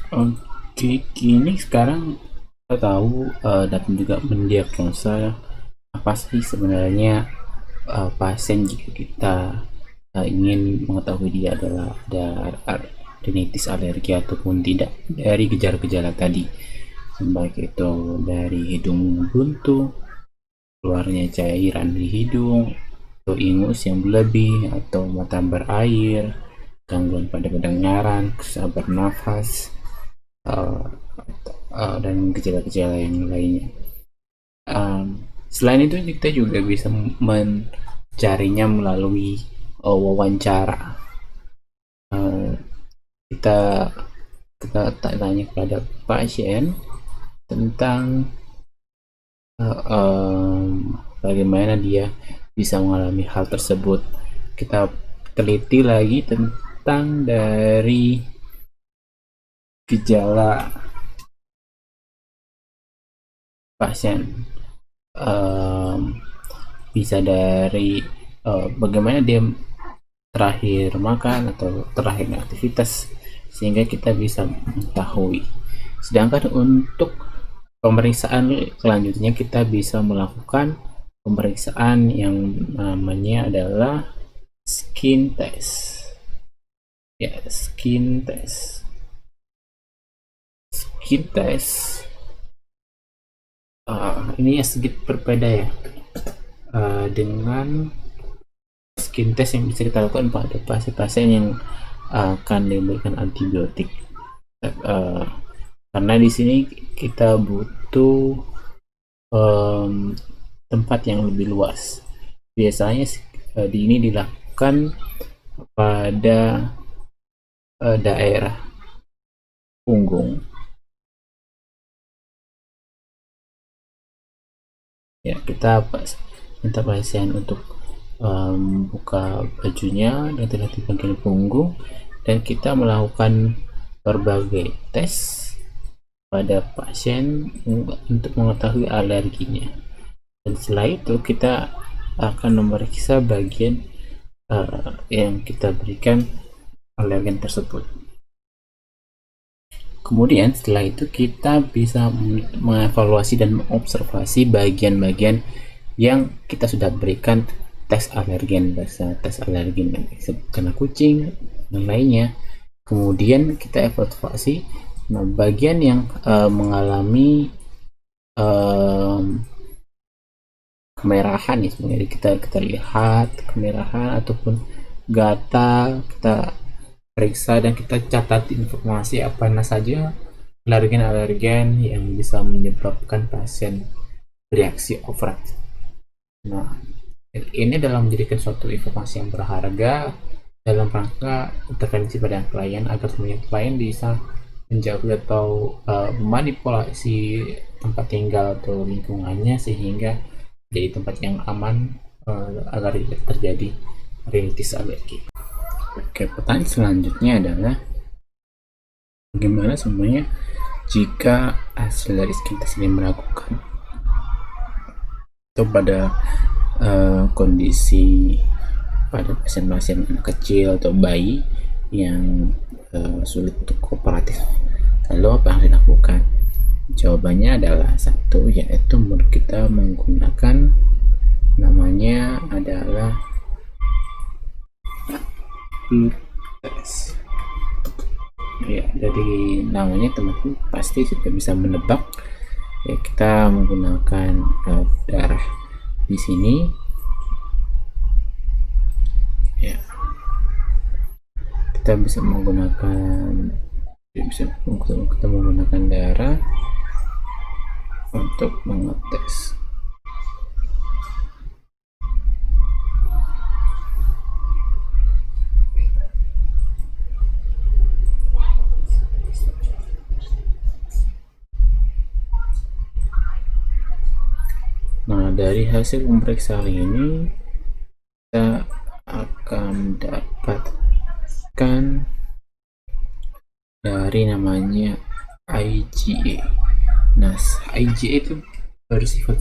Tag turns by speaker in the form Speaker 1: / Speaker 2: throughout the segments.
Speaker 1: Oke, kini sekarang kita tahu dan juga mendiagnosa apa sih sebenarnya pasien jika kita ingin mengetahui dia adalah ada rinitis alergi ataupun tidak dari gejala-gejala tadi, baik itu dari hidung buntu, keluarnya cairan di hidung, atau ingus yang berlebih, atau mata berair, gangguan pada pendengaran, susah bernafas, uh, dan gejala-gejala yang lainnya. Selain itu kita juga bisa mencarinya melalui wawancara. Uh, kita kita tanya kepada pasien tentang bagaimana dia bisa mengalami hal tersebut. Kita teliti lagi tentang dari gejala pasien, um, bisa dari bagaimana dia terakhir makan atau terakhir aktivitas, sehingga kita bisa mengetahui. Sedangkan untuk pemeriksaan selanjutnya kita bisa melakukan pemeriksaan yang namanya adalah skin test. Ya, skin test. Skin test ini ya sedikit berbeda ya dengan skin test yang bisa kita lakukan pada pasien-pasien yang akan diberikan antibiotik. Uh, karena di sini kita butuh tempat yang lebih luas. Biasanya di ini dilakukan pada daerah punggung. Ya, kita minta pasien untuk buka bajunya dan terlihat di bagian punggung, dan kita melakukan berbagai tes pada pasien untuk mengetahui alerginya. Dan setelah itu kita akan memeriksa bagian yang kita berikan alergen tersebut. Kemudian setelah itu kita bisa mengevaluasi dan mengobservasi bagian-bagian yang kita sudah berikan tes alergen, tes alergen karena kucing dan lainnya. Kemudian kita evaluasi bagian yang mengalami kemerahan, ya sebenarnya kita lihat kemerahan ataupun gatal, kita periksa dan kita catat informasi apa saja alergen-alergen yang bisa menyebabkan pasien bereaksi overactive. Nah, ini dalam menjadikan suatu informasi yang berharga dalam rangka intervensi pada klien agar semuanya klien bisa menjauhi atau memanipulasi tempat tinggal atau lingkungannya sehingga jadi tempat yang aman agar tidak terjadi rinitis alergi. Oke, pertanyaan selanjutnya adalah bagaimana semuanya jika hasil dari skin test ini meragukan atau pada kondisi pada pasien-pasien anak kecil atau bayi yang sulit untuk kooperatif. Lalu apa yang dilakukan? Jawabannya adalah satu, yaitu kita menggunakan namanya adalah blood test. Ya, dari namanya teman-teman pasti sudah bisa menebak. Ya, kita menggunakan darah di sini. Ya, kita bisa menggunakan darah untuk mengetes. Nah, dari hasil pemeriksaan ini kita akan dapatkan dari namanya IgA. Nah, IgA itu bersifat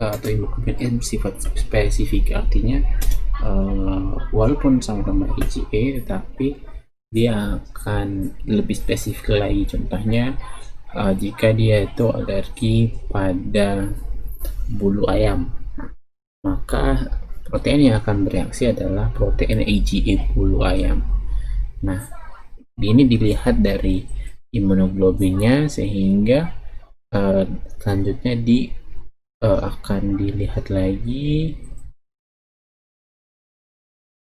Speaker 1: atau hemoglobin bersifat spesifik, artinya walaupun sama-sama IgA tetapi dia akan lebih spesifik lagi. Contohnya jika dia itu alergi pada bulu ayam, maka protein yang akan bereaksi adalah protein IgE bulu ayam. Nah, ini dilihat dari imunoglobinnya, sehingga selanjutnya akan dilihat lagi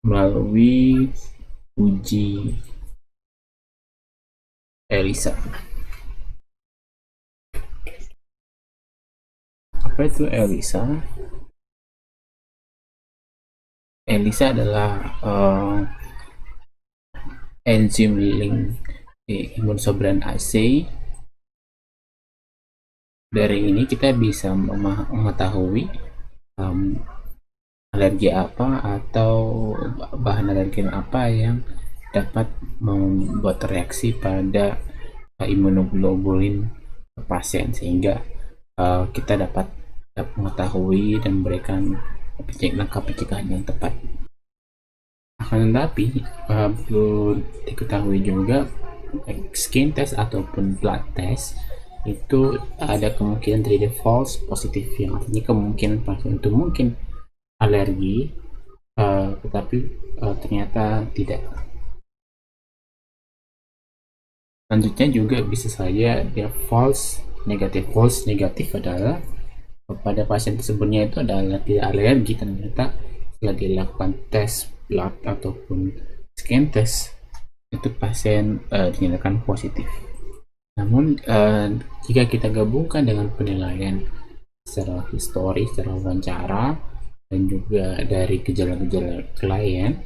Speaker 1: melalui uji ELISA. Apa itu ELISA? ELISA adalah enzim link imun sorbent assay. Dari ini kita bisa mengetahui alergi apa atau bahan alergen apa yang dapat membuat reaksi pada imunoglobulin pasien, sehingga kita dapat mengetahui dan memberikan langkah pencegahan yang tepat. Akan tetapi perlu diketahui juga, skin test ataupun blood test itu ada kemungkinan terjadi false positif, yang artinya kemungkinan pasien itu mungkin alergi, tetapi ternyata tidak. Selanjutnya juga bisa saja dia false negatif. False negatif adalah pada pasien tersebutnya itu adalah tidak alergi, ternyata setelah dilakukan tes blood ataupun skin test itu pasien dinyatakan positif. Namun jika kita gabungkan dengan penilaian secara histori, secara wawancara, dan juga dari gejala-gejala klien,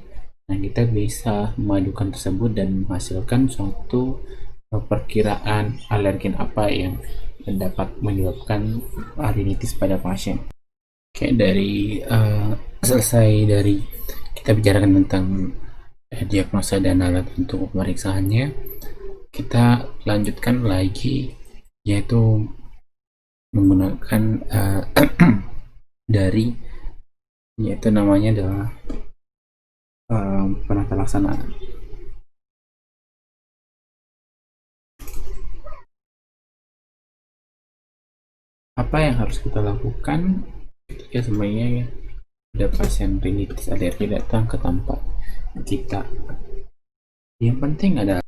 Speaker 1: nah kita bisa memadukan tersebut dan menghasilkan suatu perkiraan alergen apa yang dapat menyebabkan rinitis pada pasien. Oke, dari selesai dari kita bicarakan tentang diagnosa dan alat untuk pemeriksaannya, kita lanjutkan lagi, yaitu menggunakan dari, yaitu namanya adalah penata laksanaan. Apa yang harus kita lakukan ketika semuanya ada pasien rinitis alergi datang ke tempat kita? Yang penting adalah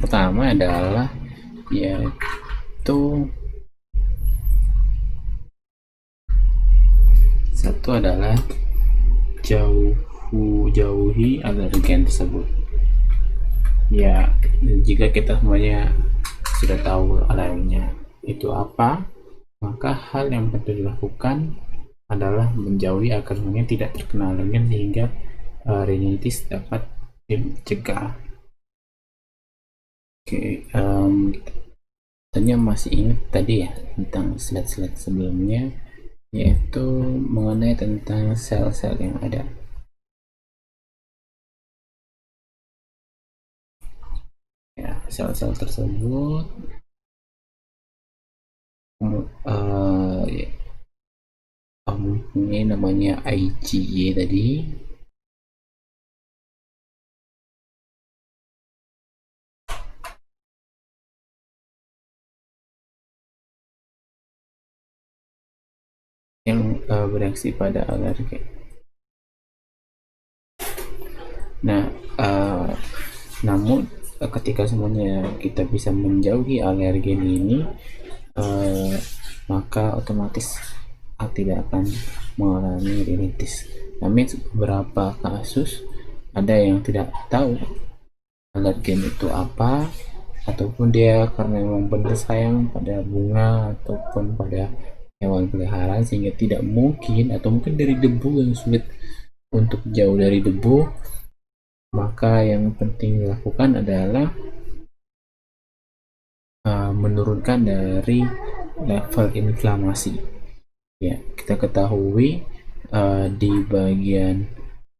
Speaker 1: pertama adalah yaitu satu adalah jauhi alergen tersebut. Ya, jika kita semuanya sudah tahu alerginya itu apa, maka hal yang perlu dilakukan adalah menjauhi agar semuanya tidak terkena alergen, sehingga rinitis dapat dicegah. Oke, tanya masih ingat tadi ya tentang slide-slide sebelumnya, yaitu mengenai tentang sel-sel yang ada. Ya, sel-sel tersebut ini namanya IgE tadi. Yang bereaksi pada alergen. Nah, namun ketika semuanya kita bisa menjauhi alergen ini, maka otomatis tidak akan mengalami rinitis. Namun beberapa kasus ada yang tidak tahu alergen itu apa, ataupun dia karena memang benar sayang pada bunga ataupun pada hewan peliharaan, sehingga tidak mungkin, atau mungkin dari debu yang sulit untuk jauh dari debu, maka yang penting dilakukan adalah menurunkan dari level inflamasi. Ya, kita ketahui di bagian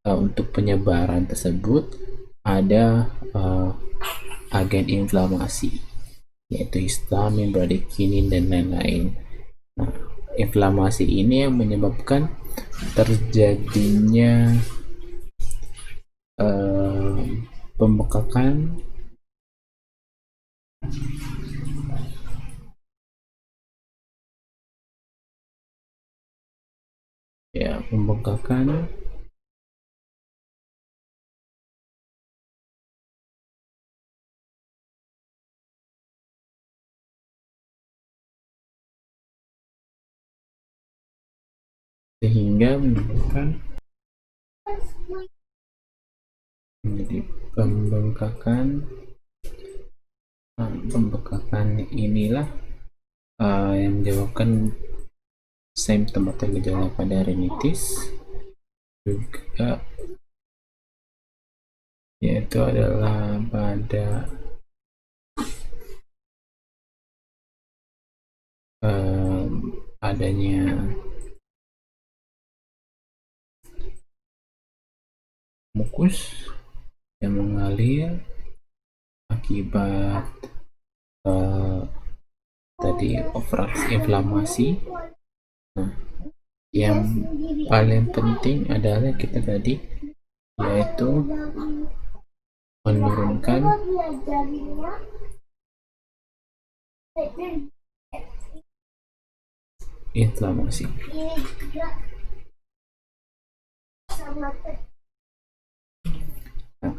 Speaker 1: untuk penyebaran tersebut ada agen inflamasi, yaitu histamin, bradikinin, dan lain-lain. Nah, inflamasi ini yang menyebabkan terjadinya pembekakan, ya pembekakan, sehingga menyebabkan menjadi pembengkakan. Nah, pembengkakan inilah yang menyebabkan simptom atau gejala pada rinitis, juga yaitu adalah pada adanya mukus yang mengalir akibat tadi inflamasi. Nah, yang paling penting adalah kita tadi yaitu menurunkan inflamasi. Nah,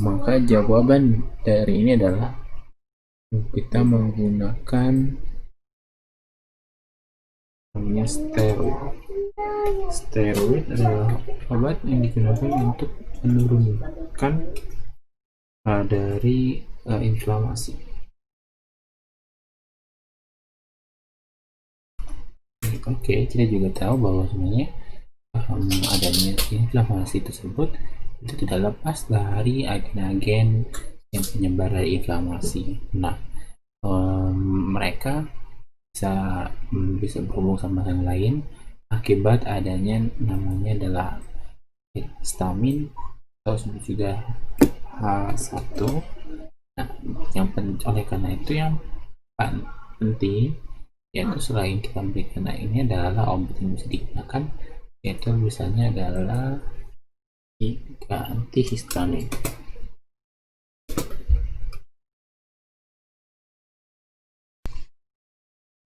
Speaker 1: maka jawaban dari ini adalah kita menggunakan namanya steroid. Steroid adalah obat yang digunakan untuk menurunkan dari inflamasi. Oke, kita juga tahu bahwa sebenarnya adanya inflamasi tersebut itu tidak lepas dari agen-agen yang penyebar dari inflamasi. Nah, mereka bisa berhubung sama yang lain akibat adanya namanya adalah histamin atau disebut juga H1. Nah, oleh karena itu yang penting yaitu selain kita memberikan ini adalah obat yang bisa digunakan, yaitu misalnya adalah antihistamin.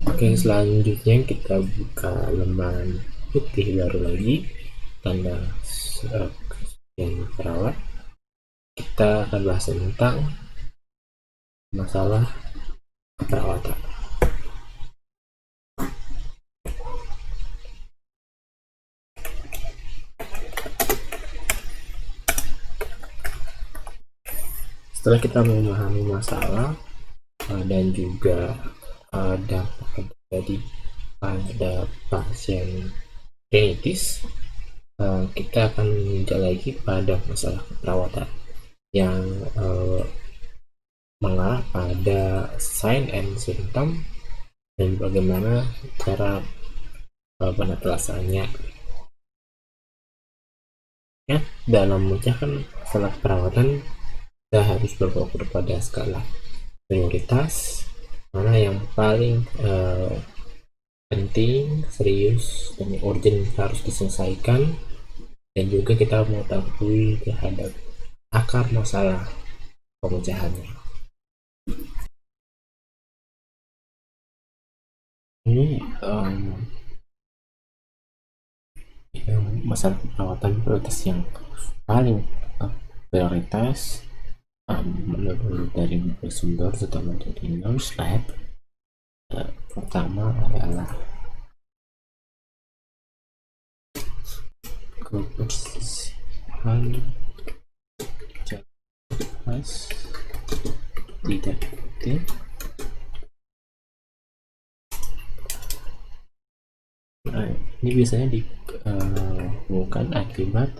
Speaker 1: Oke, selanjutnya kita buka lembaran putih baru lagi, tanda yang perawat. Kita akan bahas tentang masalah keperawatan. Setelah kita memahami masalah dan juga dampak yang terjadi pada pasien rinitis, kita akan menginjak lagi pada masalah keperawatan yang mengarah pada sign and symptom dan bagaimana cara penetelasannya. Ya, dalam mengerjakan masalah perawatan kita harus berfokus pada skala prioritas, mana yang paling penting, serius, dan urgent harus diselesaikan, dan juga kita mengetahui terhadap akar masalah pemecahannya. Ini masalah perawatan prioritas yang paling prioritas menurut dari sumber terutama dari nurse lab. Pertama adalah kebersihan jelas tidak penting. Ini biasanya ditemukan akibat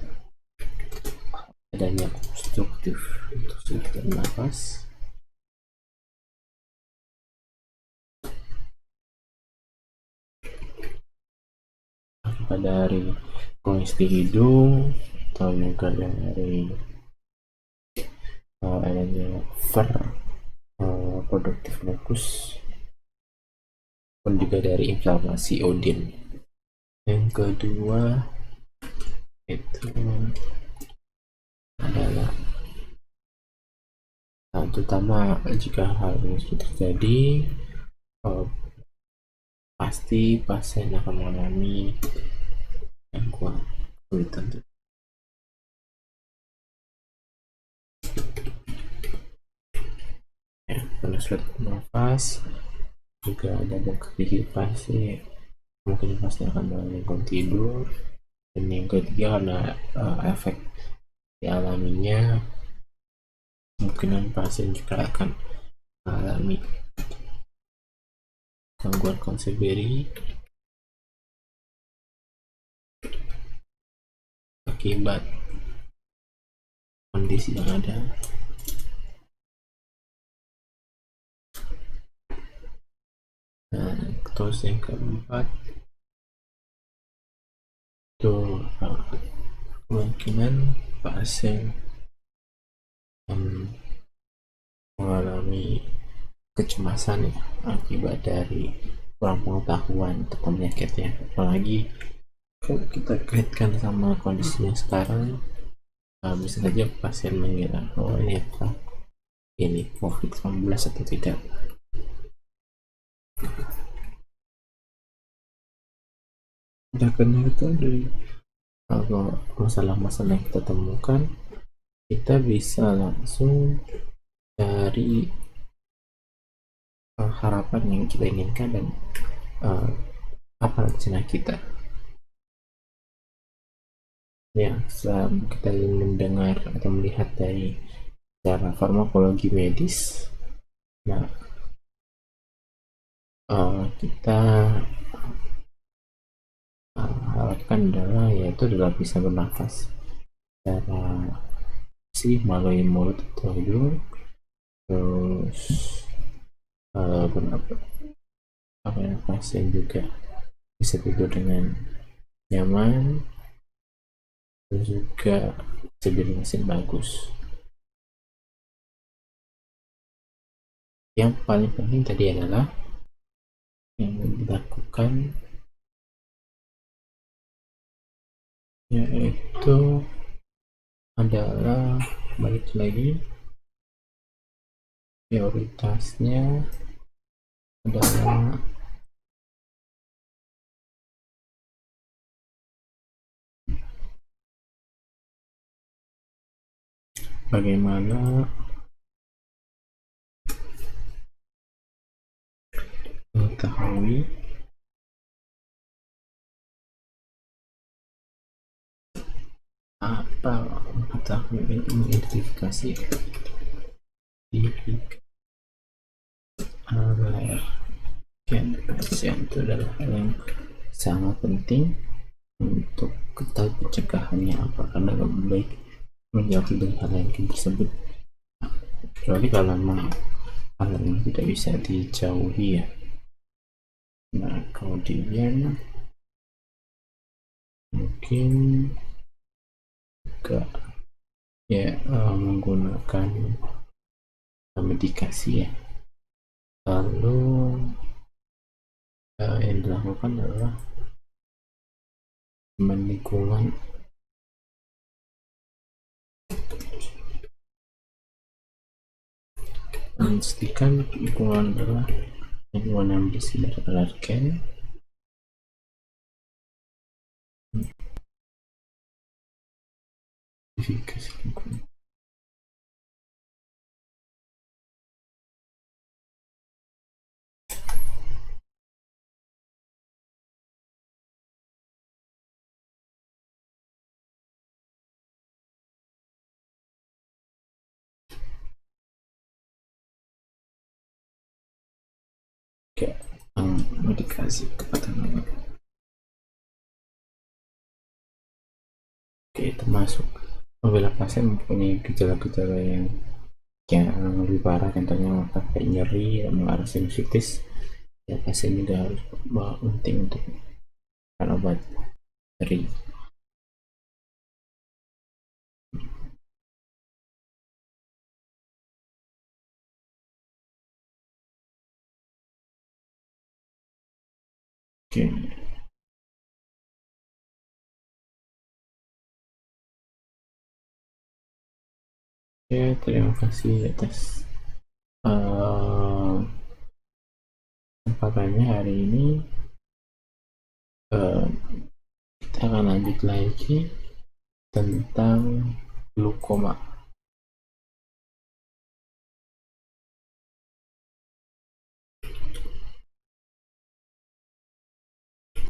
Speaker 1: adanya obstruktif nafas, akibat dari kondisi hidung atau juga dari adanya produktif locus, pun juga dari inflamasi odin. Yang kedua itu adalah terutama jika hal ini sudah terjadi, pasti pasien akan mengalami gangguan kesulitan ya, karena sulit bernafas, juga ada bengkak gigi pasti mungkin pasti akan mengganggu tidur. Dan yang ketiga, karena efek dialaminya, kemungkinan pasien juga akan mengalami gangguan konsumsi akibat kondisi yang ada. Nah, terus yang keempat itu kemungkinan pasien mengalami kecemasan ya, akibat dari kurang pengetahuan tentang penyakitnya. Apalagi kalau kita kaitkan sama kondisinya sekarang, bisa saja pasien mengira oh ini COVID-19 atau tidak. Nah, karena itu dari masalah-masalah yang kita temukan, kita bisa langsung dari harapan yang kita inginkan dan apa rencana kita. Ya, kita mendengar atau melihat dari cara farmakologi medis, nah kita harapkan adalah bisa bernafas secara sih melalui mulut atau hidung, terus pasien juga bisa tidur dengan nyaman, terus juga bisa mesin bagus. Yang paling penting tadi adalah yang dilakukan yaitu adalah balik lagi prioritasnya adalah bagaimana mengetahui mengidentifikasi alergen pasien. Itu adalah hal yang sangat penting untuk kita pencegahannya apa, karena lebih baik menjauh dari hal yang tersebut, kecuali kalau memang hal yang tidak bisa dijauhi ya. Nah, kemudian mungkin juga ya menggunakan medikasi ya. Lalu yang dilakukan adalah lingkungan memastikan lingkungan adalah lingkungan yang bersih dari alergen. Identifikasi lingkungan. Kayak medikasi kepatuhan. Oke, termasuk apabila pasien mempunyai gejala-gejala yang lebih parah, contohnya kayak nyeri mengarah sinusitis, ya pasien juga harus penting untuk obat nyeri. Oke. Ya, terima kasih atas makanya hari ini eh, kita akan lanjut lagi tentang glukoma.